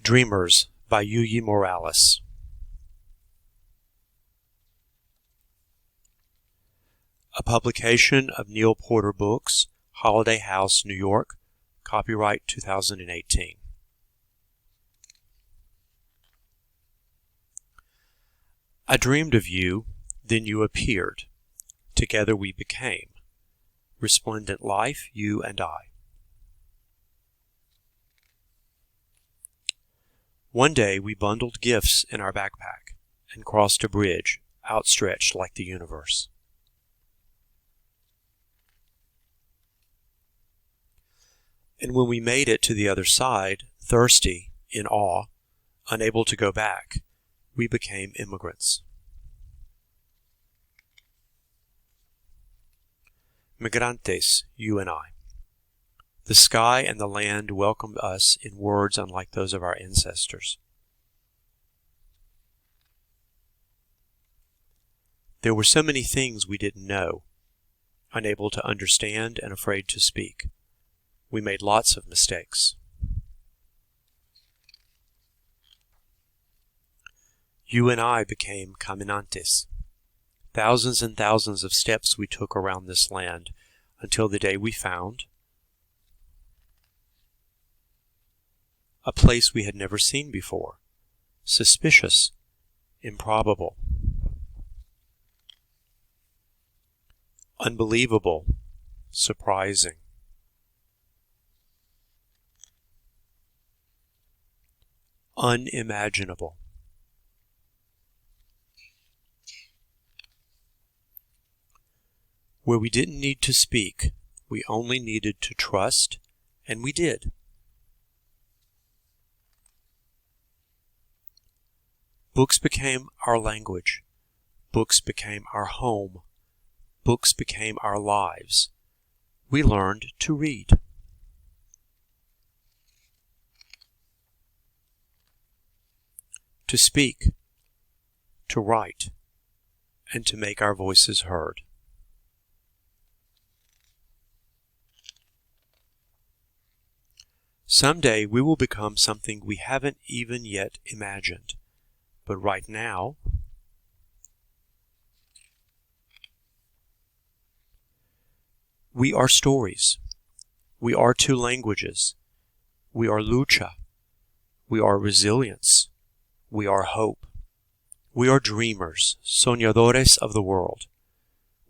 Dreamers by Yuyi Morales. A publication of Neil Porter Books, Holiday House, New York, copyright 2018. I dreamed of you, then you appeared. Together we became. Resplendent life, you and I. One day we bundled gifts in our backpack and crossed a bridge outstretched like the universe. And when we made it to the other side, thirsty, in awe, unable to go back, we became immigrants. Migrantes, you and I. The sky and the land welcomed us in words unlike those of our ancestors. There were so many things we didn't know, unable to understand and afraid to speak. We made lots of mistakes. You and I became caminantes. Thousands and thousands of steps we took around this land until the day we found a place we had never seen before, suspicious, improbable, unbelievable, surprising. Unimaginable. Where we didn't need to speak, we only needed to trust, and we did. Books became our language. Books became our home. Books became our lives. We learned to read. To speak, to write, and to make our voices heard. Someday we will become something we haven't even yet imagined. But right now, we are stories. We are two languages. We are lucha. We are resilience. We are hope. We are dreamers, soñadores of the world.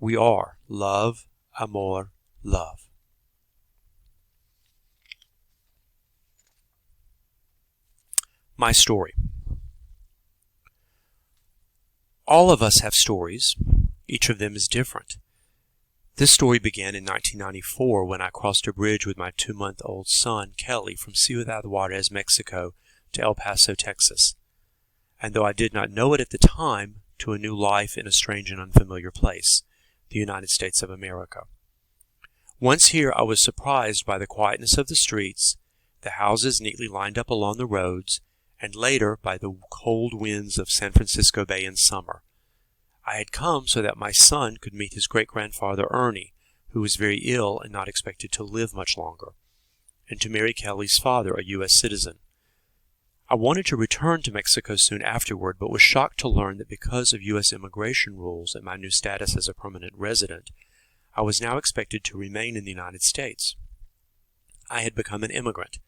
We are love, amor, love. My story. All of us have stories. Each of them is different. This story began in 1994 when I crossed a bridge with my 2-month-old son, Kelly, from Ciudad Juarez, Mexico, to El Paso, Texas. And though I did not know it at the time, to a new life in a strange and unfamiliar place, the United States of America. Once here, I was surprised by the quietness of the streets, the houses neatly lined up along the roads, and later by the cold winds of San Francisco Bay in summer. I had come so that my son could meet his great-grandfather Ernie, who was very ill and not expected to live much longer, and to marry Kelly's father, a U.S. citizen. I wanted to return to Mexico soon afterward, but was shocked to learn that because of U.S. immigration rules and my new status as a permanent resident, I was now expected to remain in the United States. I had become an immigrant.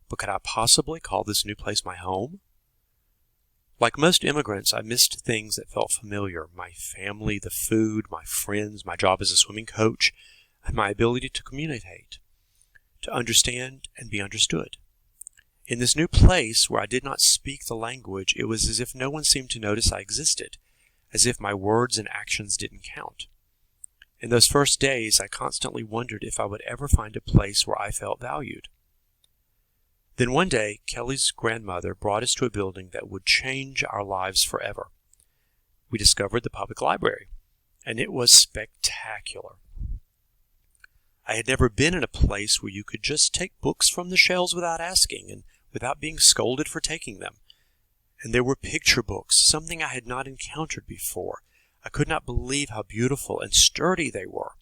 But could I possibly call this new place my home? Like most immigrants, I missed things that felt familiar. My family, the food, my friends, my job as a swimming coach, and my ability to communicate, to understand and be understood. In this new place, where I did not speak the language, it was as if no one seemed to notice I existed, as if my words and actions didn't count. In those first days, I constantly wondered if I would ever find a place where I felt valued. Then one day, Kelly's grandmother brought us to a building that would change our lives forever. We discovered the public library, and it was spectacular. I had never been in a place where you could just take books from the shelves without asking and without being scolded for taking them. And there were picture books, something I had not encountered before. I could not believe how beautiful and sturdy they were.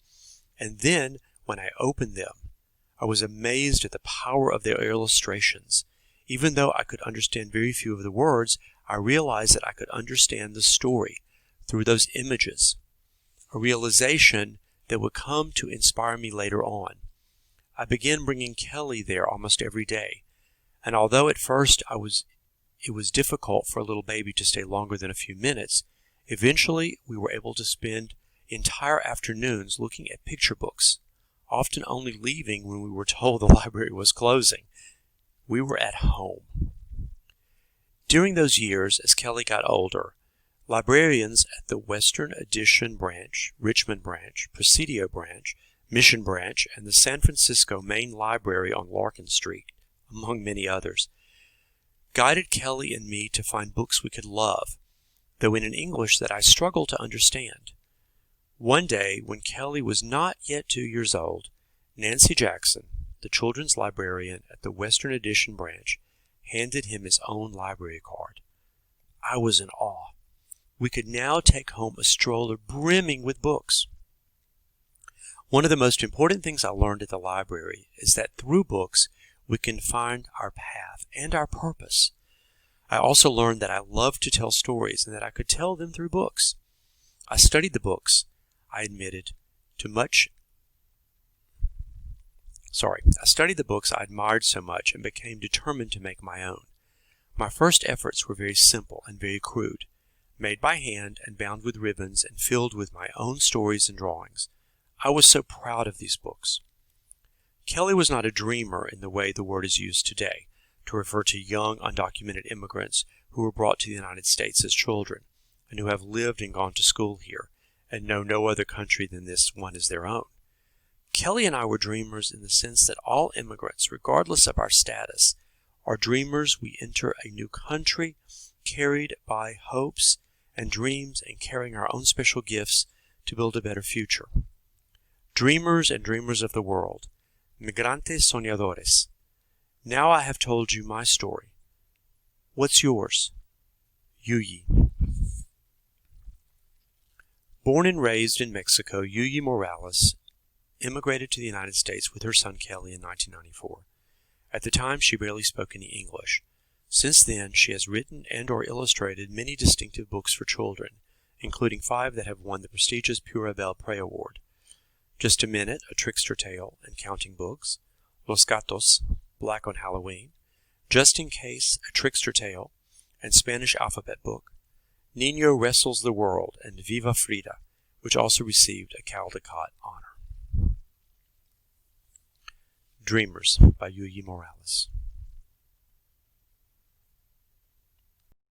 And then, when I opened them, I was amazed at the power of their illustrations. Even though I could understand very few of the words, I realized that I could understand the story through those images, a realization that would come to inspire me later on. I began bringing Kelly there almost every day, and although at first it was difficult for a little baby to stay longer than a few minutes, eventually we were able to spend entire afternoons looking at picture books, often only leaving when we were told the library was closing. We were at home. During those years, as Kelly got older, librarians at the Western Addition Branch, Richmond Branch, Presidio Branch, Mission Branch, and the San Francisco Main Library on Larkin Street, among many others, guided Kelly and me to find books we could love, though in an English that I struggled to understand. One day, when Kelly was not yet 2 years old, Nancy Jackson, the children's librarian at the Western Addition Branch, handed him his own library card. I was in awe. We could now take home a stroller brimming with books. One of the most important things I learned at the library is that through books we can find our path and our purpose. I also learned that I loved to tell stories and that I could tell them through books. I studied the books I admitted I admired so much and became determined to make my own. My first efforts were very simple and very crude, made by hand and bound with ribbons and filled with my own stories and drawings. I was so proud of these books. Kelly was not a dreamer in the way the word is used today, to refer to young, undocumented immigrants who were brought to the United States as children, and who have lived and gone to school here, and know no other country than this one as their own. Kelly and I were dreamers in the sense that all immigrants, regardless of our status, are dreamers. We enter a new country carried by hopes and dreams and carrying our own special gifts to build a better future. Dreamers and dreamers of the world, migrantes soñadores. Now I have told you my story. What's yours? Yuyi. Born and raised in Mexico, Yuyi Morales immigrated to the United States with her son Kelly in 1994. At the time, she barely spoke any English. Since then, she has written and or illustrated many distinctive books for children, including 5 that have won the prestigious Pura Belle Pré Award. Just a Minute, A Trickster Tale and Counting Books, Los Gatos, Black on Halloween, Just in Case, A Trickster Tale, and Spanish Alphabet Book, Nino Wrestles the World, and Viva Frida, which also received a Caldecott honor. Dreamers by Yuyi Morales.